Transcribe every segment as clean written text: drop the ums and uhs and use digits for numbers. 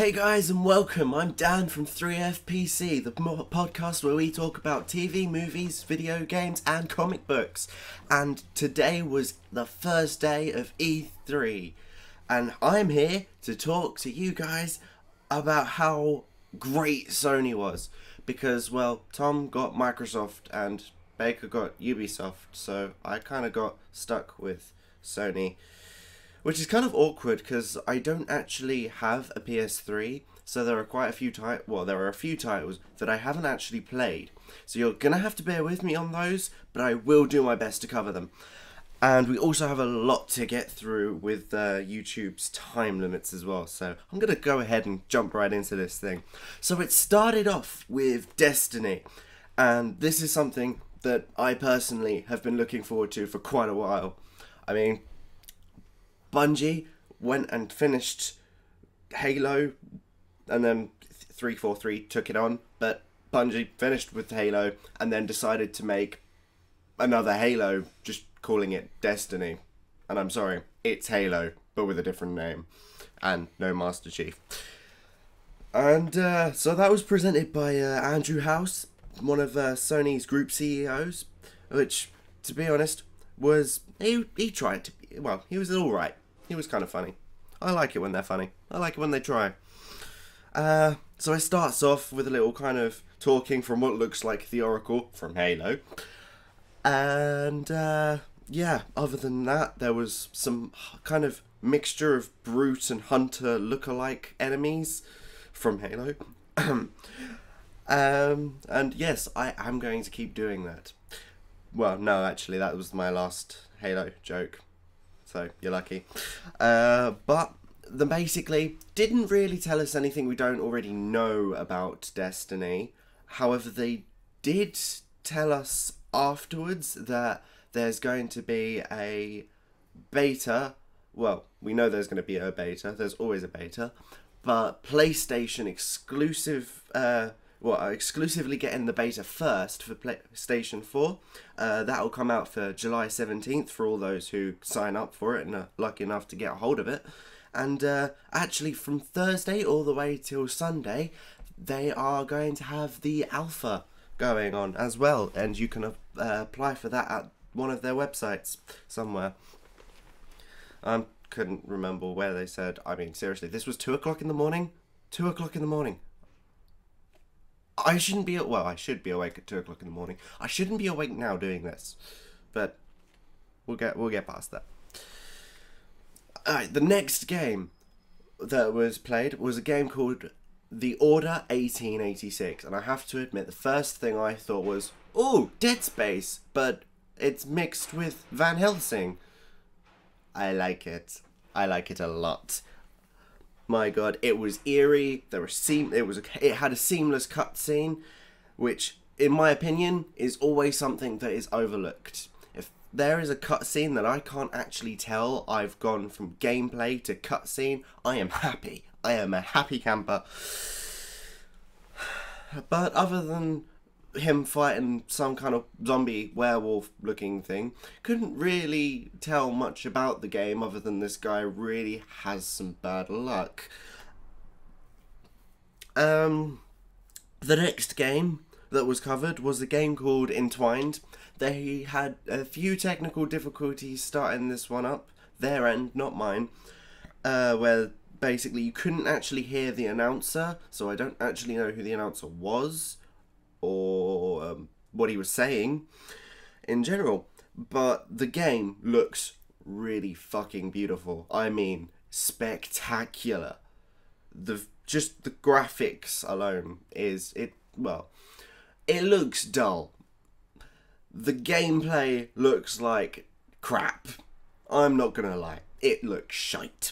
Hey guys and welcome, I'm Dan from 3FPC, the podcast where we talk about TV, movies, video games and comic books. And today was the first day of E3 and I'm here to talk to you guys about how great Sony was. Because, well, Tom got Microsoft and Baker got Ubisoft, so I kind of got stuck with Sony. Which is kind of awkward because I don't actually have a PS3, so there are quite a few there are a few titles that I haven't actually played. So you're gonna have to bear with me on those, but I will do my best to cover them. And we also have a lot to get through with YouTube's time limits as well, so I'm gonna go ahead and jump right into this thing. So it started off with Destiny, and this is something that I personally have been looking forward to for quite a while. I mean, Bungie went and finished Halo, and then 343 took it on, but Bungie finished with Halo and then decided to make another Halo, just calling it Destiny. And I'm sorry, it's Halo, but with a different name, and no Master Chief. And so that was presented by Andrew House, one of Sony's group CEOs, which, to be honest, was he tried to be, well, he was alright. He was kind of funny. I like it when they're funny. I like it when they try. So it starts off with a little kind of talking from what looks like the Oracle from Halo. And yeah, other than that, there was some kind of mixture of Brute and Hunter lookalike enemies from Halo. And yes, I am going to keep doing that. Well, no, actually, that was my last Halo joke. So, you're lucky. But they basically didn't really tell us anything we don't already know about Destiny. However, they did tell us afterwards that there's going to be a beta. Well, we know there's going to be a beta. There's always a beta. But PlayStation exclusive... exclusively getting the beta first for PlayStation 4. That'll come out for July 17th for all those who sign up for it and are lucky enough to get a hold of it. And actually from Thursday all the way till Sunday, they are going to have the alpha going on as well. And you can apply for that at one of their websites somewhere. I couldn't remember where they said. I mean, seriously, this was 2 o'clock in the morning? 2 o'clock in the morning. I shouldn't be, well, I should be awake at 2 o'clock in the morning. I shouldn't be awake now doing this, but we'll get past that. Alright, the next game that was played was a game called The Order 1886, and I have to admit, the first thing I thought was, oh, Dead Space, but it's mixed with Van Helsing. I like it. I like it a lot. My God, it was eerie. It had a seamless cutscene, which, in my opinion, is always something that is overlooked. If there is a cutscene that I can't actually tell I've gone from gameplay to cutscene, I am happy. I am a happy camper. But other than him fighting some kind of zombie werewolf looking thing, couldn't really tell much about the game other than this guy really has some bad luck. The next game that was covered was a game called Entwined. They had a few technical difficulties starting this one up, their end, not mine, where basically you couldn't actually hear the announcer, so I don't actually know who the announcer was or what he was saying in general, but the game looks really fucking beautiful. I mean, spectacular. Just the graphics alone it looks dull. The gameplay looks like crap. I'm not gonna lie, it looks shite.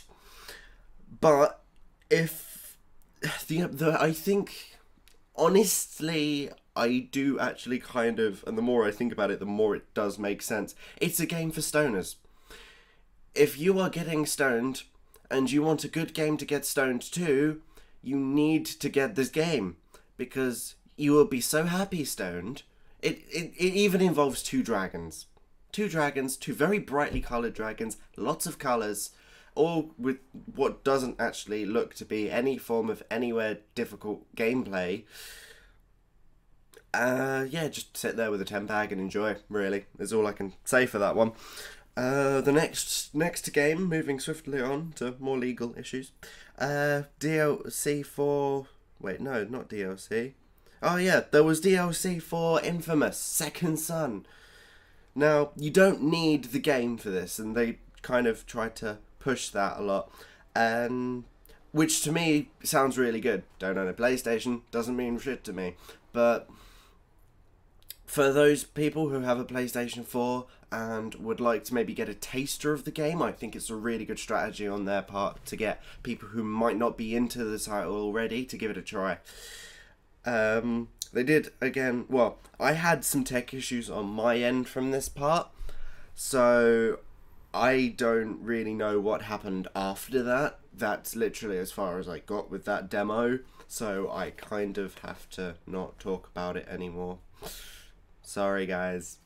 But if I think, honestly, I do actually kind of, and the more I think about it, the more it does make sense. It's a game for stoners. If you are getting stoned, and you want a good game to get stoned to, you need to get this game. Because you will be so happy stoned. It even involves two dragons. Two very brightly coloured dragons, lots of colours. all with what doesn't actually look to be any form of anywhere difficult gameplay. Yeah, just sit there with a 10 bag and enjoy, really, is all I can say for that one. The next game, moving swiftly on to more legal issues. DLC for... Wait, no, not DLC. Oh yeah, there was DLC for Infamous Second Son. Now, you don't need the game for this, and they kind of tried to push that a lot. Which to me sounds really good. Don't own a PlayStation, doesn't mean shit to me. But for those people who have a PlayStation 4 and would like to maybe get a taster of the game, I think it's a really good strategy on their part to get people who might not be into the title already to give it a try. They did, again, well, I had some tech issues on my end from this part, so I don't really know what happened after that. That's literally as far as I got with that demo, so I kind of have to not talk about it anymore. Sorry, guys.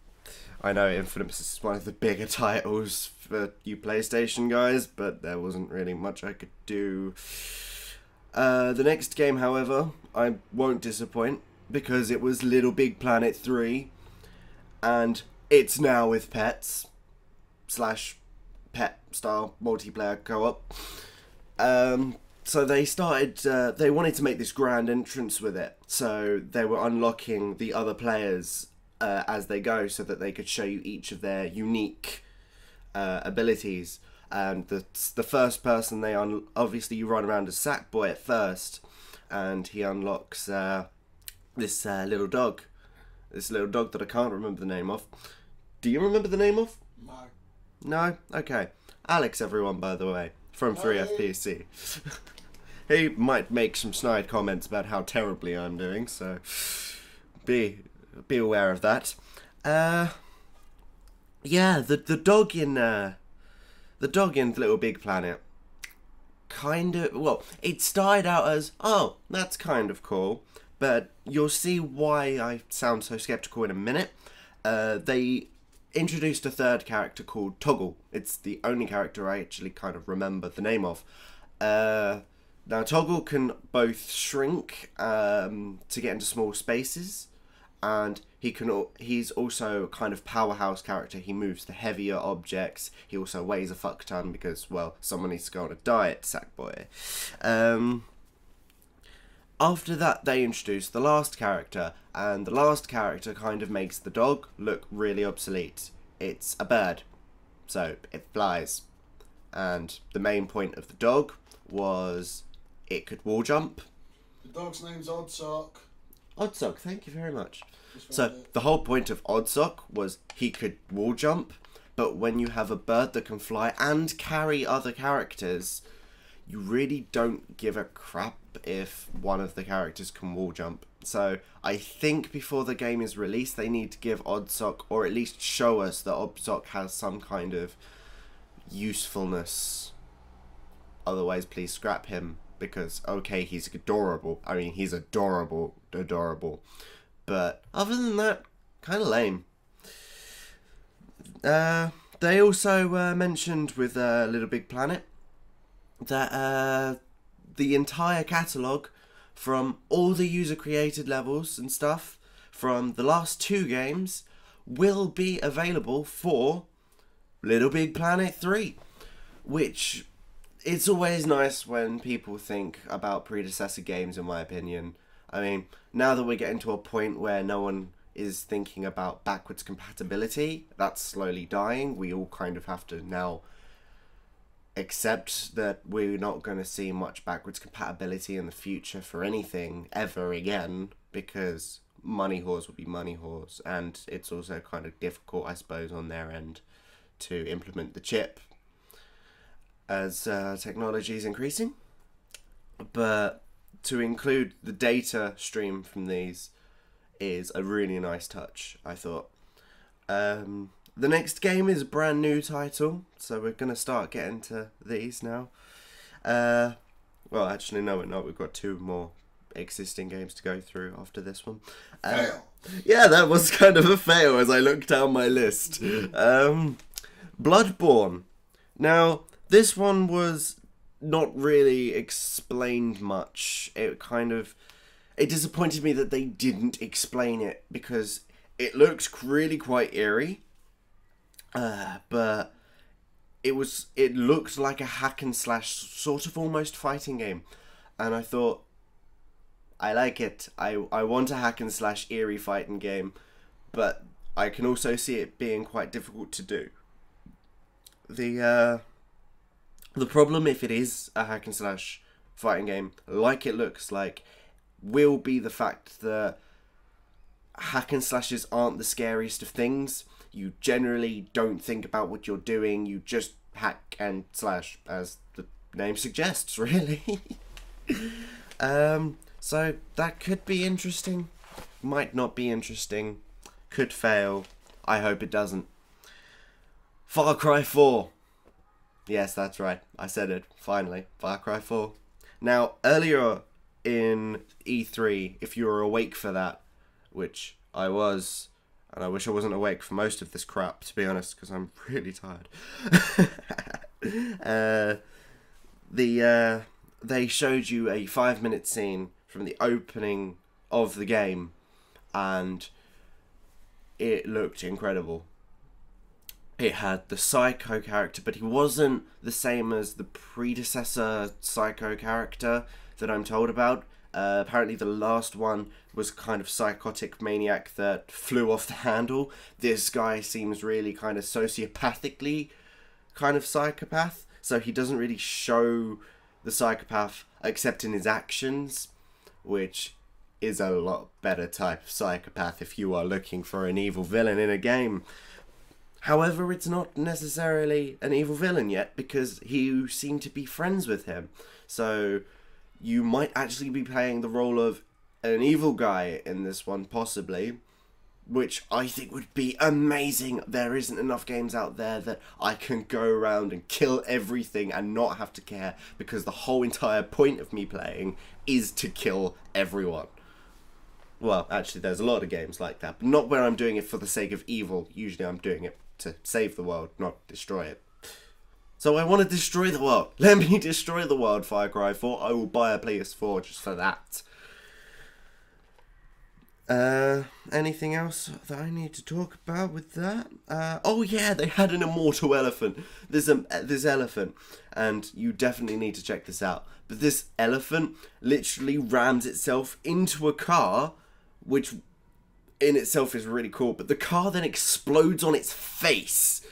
I know Infamous is one of the bigger titles for you PlayStation guys, but there wasn't really much I could do. The next game, however, I won't disappoint, because it was Little Big Planet 3, and it's now with pets, / pet style multiplayer co-op. So they started, they wanted to make this grand entrance with it, so they were unlocking the other players as they go, so that they could show you each of their unique abilities. And the first person they obviously you run around as Sackboy at first, and he unlocks this little dog that I can't remember the name of. Do you remember the name of? No? Okay. Alex, everyone, by the way, from 3FPC. He might make some snide comments about how terribly I'm doing, so be aware of that. Yeah, the dog in Little Big Planet kind of, well, it started out as, oh, that's kind of cool, but you'll see why I sound so skeptical in a minute. They introduced a third character called Toggle. It's the only character I actually kind of remember the name of. Now, Toggle can both shrink to get into small spaces, and he's also a kind of powerhouse character. He moves the heavier objects. He also weighs a fuck ton because, well, someone needs to go on a diet, Sackboy. After that, they introduced the last character, and the last character kind of makes the dog look really obsolete. It's a bird, so it flies. And the main point of the dog was it could wall jump. The dog's name's Oddsock. Oddsock, thank you very much. So the whole point of Oddsock was he could wall jump, but when you have a bird that can fly and carry other characters, you really don't give a crap if one of the characters can wall jump. So I think before the game is released, they need to give Oddsock, or at least show us that Oddsock has some kind of usefulness. Otherwise, please scrap him, because, okay, he's adorable. I mean, he's adorable. But other than that, kind of lame. They also mentioned with Little Big Planet that the entire catalogue from all the user-created levels and stuff from the last 2 games will be available for Little Big Planet 3, which it's always nice when people think about predecessor games, in my opinion. I mean, now that we're getting to a point where no one is thinking about backwards compatibility, that's slowly dying. We all kind of have to now accept that we're not going to see much backwards compatibility in the future for anything ever again, because money whores will be money whores, and it's also kind of difficult, I suppose, on their end to implement the chip as technology is increasing. But to include the data stream from these is a really nice touch, I thought. The next game is a brand new title, so we're going to start getting to these now. Well, actually, no, we're not. We've got 2 more existing games to go through after this one. Fail. Yeah, that was kind of a fail as I looked down my list. Bloodborne. Now, This one was not really explained much. It disappointed me that they didn't explain it, because it looks really quite eerie. But it looked like a hack and slash sort of almost fighting game, and I thought, I like it. I want a hack and slash eerie fighting game, but I can also see it being quite difficult to do. The problem, if it is a hack and slash fighting game like it looks like, will be the fact that hack and slashes aren't the scariest of things. You generally don't think about what you're doing, you just hack and slash, as the name suggests, really. So that could be interesting, might not be interesting, could fail. I hope it doesn't. Far Cry 4. Yes, that's right, I said it, finally. Far Cry 4. Now, earlier in E3, if you were awake for that, which I was, and I wish I wasn't awake for most of this crap, to be honest, because I'm really tired. They showed you a 5-minute scene from the opening of the game, and it looked incredible. It had the Psycho character, but he wasn't the same as the predecessor Psycho character that I'm told about. Apparently the last one was kind of psychotic maniac that flew off the handle. This guy seems really kind of sociopathically kind of psychopath, so he doesn't really show the psychopath except in his actions, which is a lot better type of psychopath if you are looking for an evil villain in a game. However, it's not necessarily an evil villain yet, because you seem to be friends with him. So you might actually be playing the role of an evil guy in this one, possibly, which I think would be amazing. There isn't enough games out there that I can go around and kill everything and not have to care, because the whole entire point of me playing is to kill everyone. Well, actually, there's a lot of games like that, but not where I'm doing it for the sake of evil. Usually I'm doing it to save the world, not destroy it. So I want to destroy the world. Let me destroy the world, Far Cry 4. I will buy a PS4 just for that. Anything else that I need to talk about with that? Oh yeah, they had an immortal elephant. This elephant, and you definitely need to check this out. But this elephant literally rams itself into a car, which in itself is really cool. But the car then explodes on its face,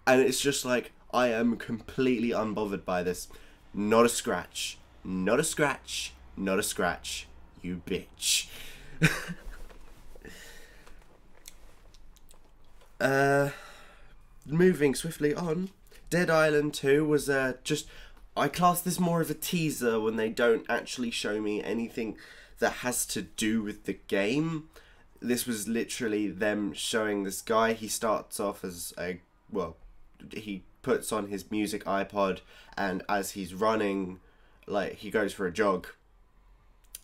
and it's just like, I am completely unbothered by this. Not a scratch. Not a scratch. Not a scratch. You bitch. Moving swiftly on, Dead Island 2 was I class this more of a teaser when they don't actually show me anything that has to do with the game. This was literally them showing this guy. He starts off as he puts on his music iPod, and as he's running, like, he goes for a jog,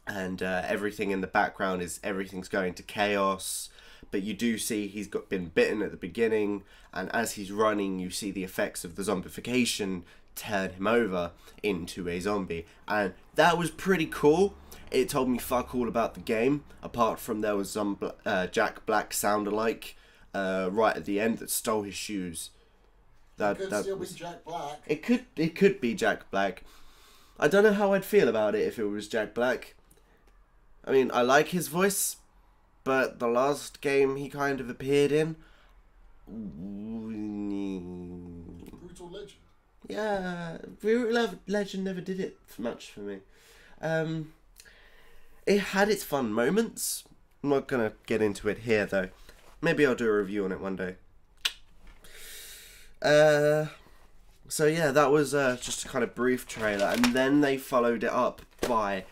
and everything in the background everything's going to chaos. But you do see he's been bitten at the beginning, and as he's running, you see the effects of the zombification turn him over into a zombie, and that was pretty cool. It told me fuck all about the game, apart from there was some Jack Black sound-alike right at the end that stole his shoes. It could still be Jack Black. It could be Jack Black. I don't know how I'd feel about it if it was Jack Black. I mean, I like his voice, but the last game he kind of appeared in, Brutal Legend. Yeah, Brutal Legend never did it much for me. It had its fun moments. I'm not gonna get into it here though. Maybe I'll do a review on it one day. So yeah, that was just a kind of brief trailer, and then they followed it up by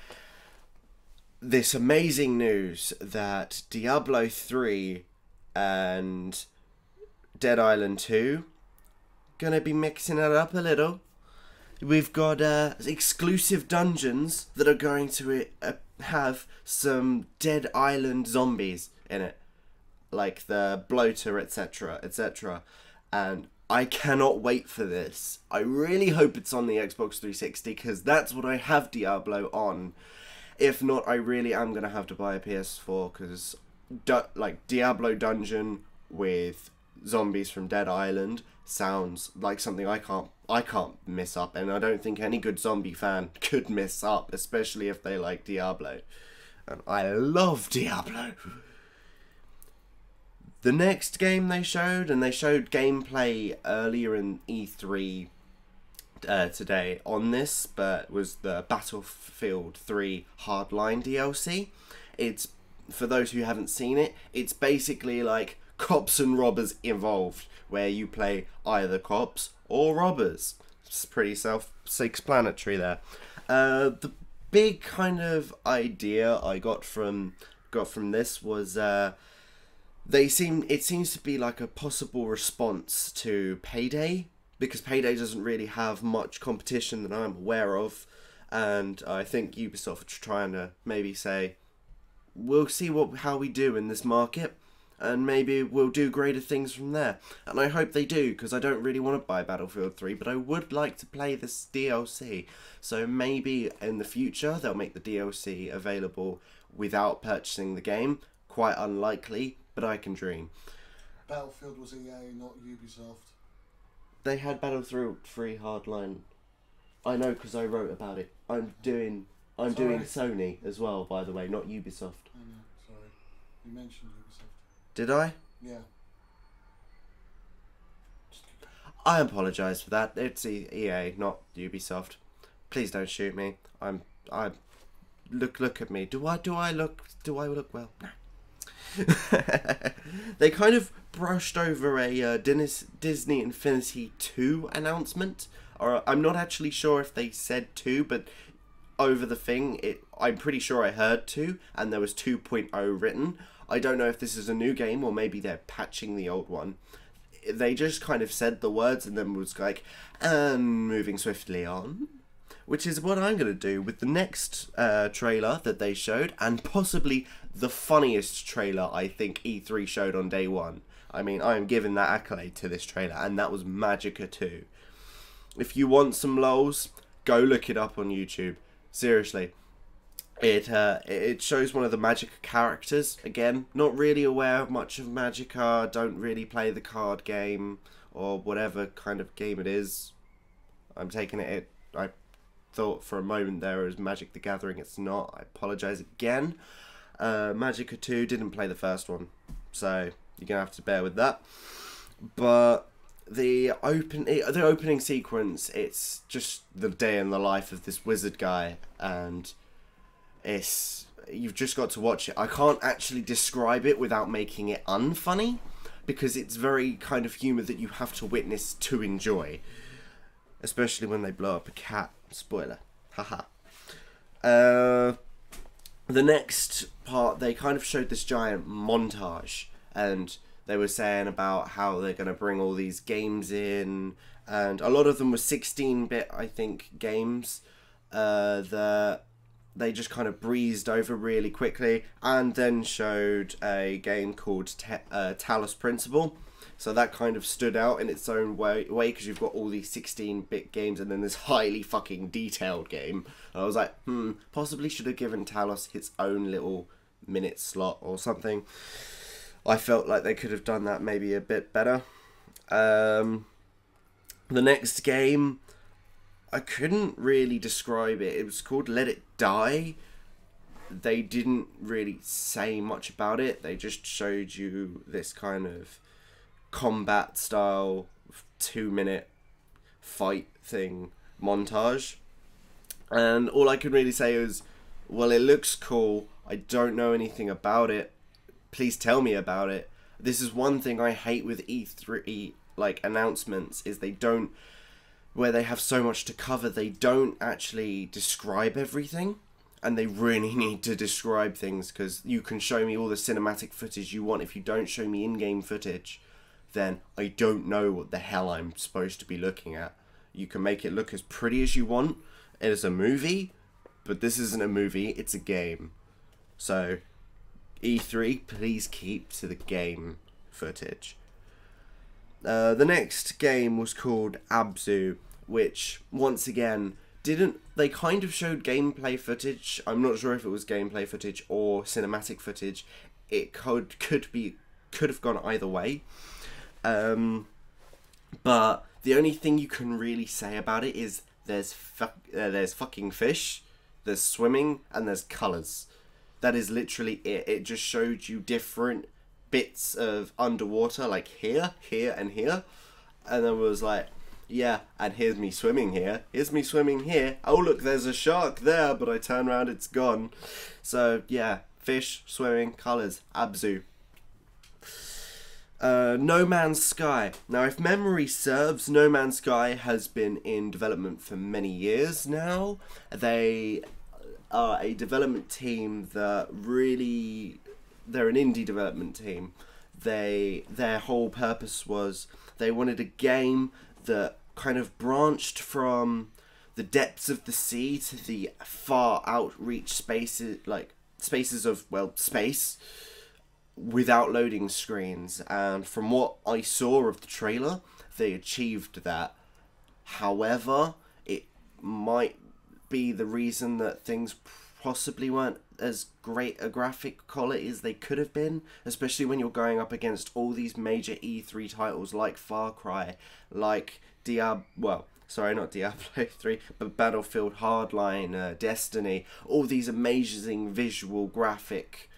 this amazing news that Diablo 3 and Dead Island 2 gonna be mixing it up a little. We've got exclusive dungeons that are going to have some Dead Island zombies in it, like the bloater, etc., etc. And I cannot wait for this. I really hope it's on the Xbox 360 because that's what I have Diablo on. If not, I really am going to have to buy a PS4 because Diablo Dungeon with zombies from Dead Island sounds like something I can't miss up, and I don't think any good zombie fan could miss up, especially if they like Diablo. And I love Diablo. The next game they showed, and they showed gameplay earlier in E3 today on this, but was the Battlefield 3 Hardline DLC. It's, for those who haven't seen it, it's basically like cops and robbers involved, where you play either cops or robbers. It's pretty self-explanatory there. The big kind of idea I got from this was it seems to be like a possible response to Payday, because Payday doesn't really have much competition that I'm aware of, and I think Ubisoft are trying to maybe say, we'll see how we do in this market, and maybe we'll do greater things from there. And I hope they do, because I don't really want to buy Battlefield 3, but I would like to play this DLC. So maybe in the future they'll make the DLC available without purchasing the game. Quite unlikely, but I can dream. Battlefield was EA, not Ubisoft. They had Battlefield 3 Hardline. I know because I wrote about it. I'm doing Sony as well, by the way, not Ubisoft. I know, sorry. You mentioned Ubisoft. Did I? Yeah. I apologise for that. It's EA, not Ubisoft. Please don't shoot me. I look at me. Do I look well? No. They kind of brushed over a Disney Infinity 2 announcement. Or I'm not actually sure if they said 2, but over the thing, I'm pretty sure I heard 2, and there was 2.0 written. I don't know if this is a new game or maybe they're patching the old one. They just kind of said the words and then was like, and moving swiftly on. Which is what I'm going to do with the next trailer that they showed, and possibly the funniest trailer I think E3 showed on day one. I mean, I am giving that accolade to this trailer, and that was Magicka 2. If you want some lols, go look it up on YouTube. Seriously. It shows one of the Magicka characters. Again, not really aware of much of Magicka, don't really play the card game, or whatever kind of game it is. I'm taking it, I thought for a moment there it was Magic the Gathering. It's not. I apologise again. Magicka 2 didn't play the first one, so you're gonna have to bear with that. But the opening sequence, it's just the day in the life of this wizard guy, and you've just got to watch it. I can't actually describe it without making it unfunny, because it's very kind of humour that you have to witness to enjoy, especially when they blow up a cat. Spoiler. Haha. The next part, they kind of showed this giant montage, and they were saying about how they're going to bring all these games in, and a lot of them were 16-bit, I think, games that they just kind of breezed over really quickly, and then showed a game called Talos Principle. So that kind of stood out in its own way, because you've got all these 16-bit games and then this highly fucking detailed game. And I was like, possibly should have given Talos its own little minute slot or something. I felt like they could have done that maybe a bit better. The next game, I couldn't really describe it. It was called Let It Die. They didn't really say much about it. They just showed you this kind of combat style 2-minute fight thing montage, and all I could really say is, well, it looks cool. I don't know anything about it. Please tell me about it. This is one thing I hate with E3 announcements, is where they have so much to cover, they don't actually describe everything. And they really need to describe things, because you can show me all the cinematic footage you want. If you don't show me in-game footage, then I don't know what the hell I'm supposed to be looking at. You can make it look as pretty as you want. It is a movie, but this isn't a movie, it's a game. So, E3, please keep to the game footage. The next game was called Abzu, which once again they kind of showed gameplay footage. I'm not sure if it was gameplay footage or cinematic footage. It could have gone either way. But the only thing you can really say about it is there's fucking fish, there's swimming, and there's colours. That is literally it. It just showed you different bits of underwater, like here, and here. And then was like, yeah, and here's me swimming here. Here's me swimming here. Oh, look, there's a shark there, but I turn around, it's gone. So, yeah, fish, swimming, colours, Abzu. No Man's Sky. Now, if memory serves, No Man's Sky has been in development for many years now. They are a development team that really... They're an indie development team. Their whole purpose was they wanted a game that kind of branched from the depths of the sea to the far outreach spaces of, well, space, without loading screens. And from what I saw of the trailer, they achieved that. However, it might be the reason that things possibly weren't as great a graphic quality as they could have been, especially when you're going up against all these major E3 titles like Far Cry, like not Diablo 3, but Battlefield Hardline, Destiny, all these amazing visual graphic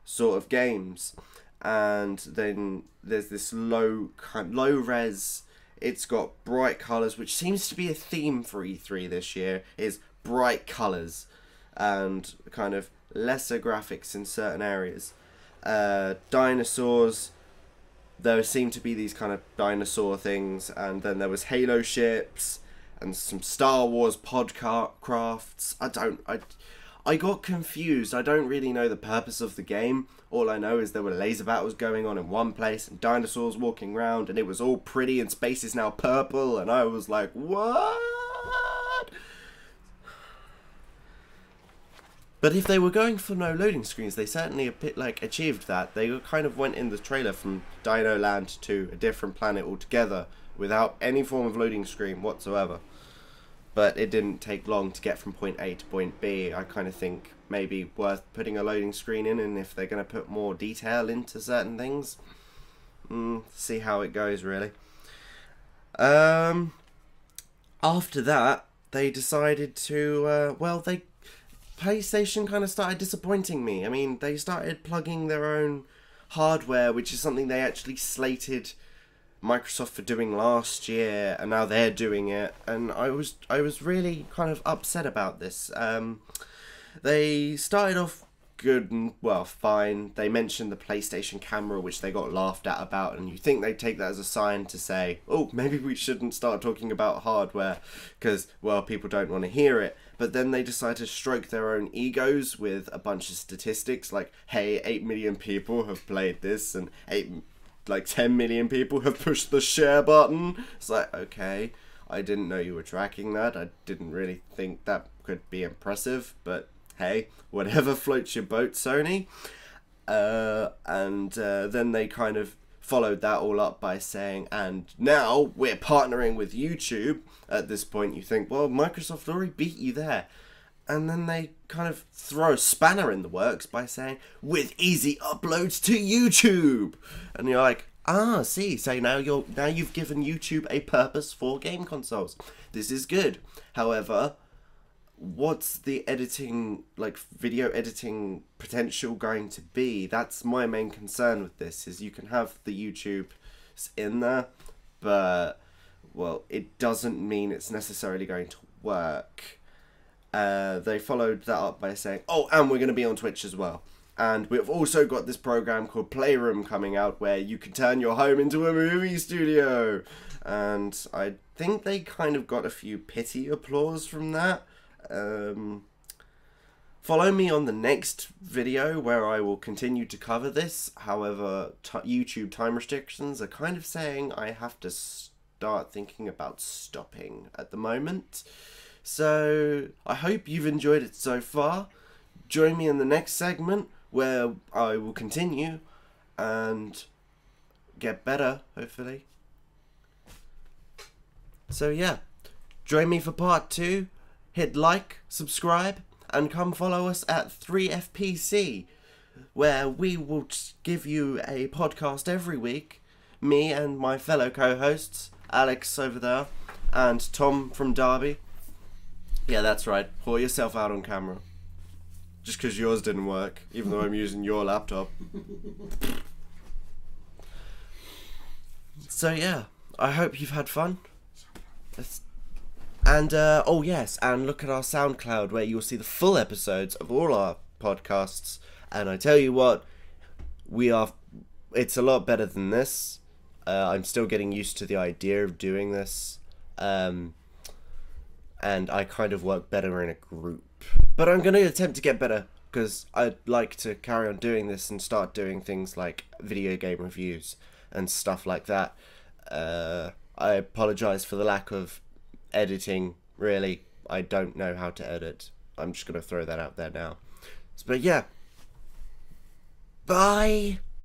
sort of games. And then there's this low res, it's got bright colours, which seems to be a theme for E3 this year, is bright colours and kind of lesser graphics in certain areas. Dinosaurs, there seemed to be these kind of dinosaur things, and then there was Halo ships and some Star Wars podcrafts. I got confused. I don't really know the purpose of the game. All I know is there were laser battles going on in one place and dinosaurs walking around, and it was all pretty and space is now purple, and I was like, what? But if they were going for no loading screens, they certainly achieved that. They kind of went in the trailer from Dino Land to a different planet altogether without any form of loading screen whatsoever. But it didn't take long to get from point A to point B. I kind of think maybe worth putting a loading screen in, and if they're going to put more detail into certain things, see how it goes, really. After that, they decided to, PlayStation kind of started disappointing me. I mean, they started plugging their own hardware, which is something they actually slated Microsoft for doing last year, and now they're doing it, and I was really kind of upset about this. They started off good and, well, fine. They mentioned the PlayStation camera, which they got laughed at about, and you think they'd take that as a sign to say, oh, maybe we shouldn't start talking about hardware, because, well, people don't want to hear it. But then they decide to stroke their own egos with a bunch of statistics, like, hey, 8 million people have played this, and 10 million people have pushed the share button. It's like, okay, I didn't know you were tracking that. I didn't really think that could be impressive, but hey, whatever floats your boat, Sony. And then they kind of followed that all up by saying, and now we're partnering with YouTube. At this point, you think, well, Microsoft already beat you there. And then they kind of throw a spanner in the works by saying, with easy uploads to YouTube. And you're like, see, so now you've given YouTube a purpose for game consoles. This is good. However, what's the editing, video editing potential going to be? That's my main concern with this, is you can have the YouTube in there, but, well, it doesn't mean it's necessarily going to work. They followed that up by saying, oh, and we're going to be on Twitch as well. And we've also got this program called Playroom coming out where you can turn your home into a movie studio. And I think they kind of got a few pity applause from that. Follow me on the next video where I will continue to cover this. However, YouTube time restrictions are kind of saying I have to start thinking about stopping at the moment. So I hope you've enjoyed it so far. Join me in the next segment where I will continue and get better, hopefully. So yeah, join me for part 2. Hit like, subscribe, and come follow us at 3FPC, where we will give you a podcast every week. Me and my fellow co-hosts, Alex over there, and Tom from Derby. Yeah, that's right. Pour yourself out on camera. Just because yours didn't work, even though I'm using your laptop. So yeah, I hope you've had fun. And oh yes, and look at our SoundCloud where you'll see the full episodes of all our podcasts. And I tell you what, it's a lot better than this. I'm still getting used to the idea of doing this. And I kind of work better in a group. But I'm going to attempt to get better, because I'd like to carry on doing this and start doing things like video game reviews and stuff like that. I apologise for the lack of editing, really. I don't know how to edit. I'm just going to throw that out there now. But yeah. Bye!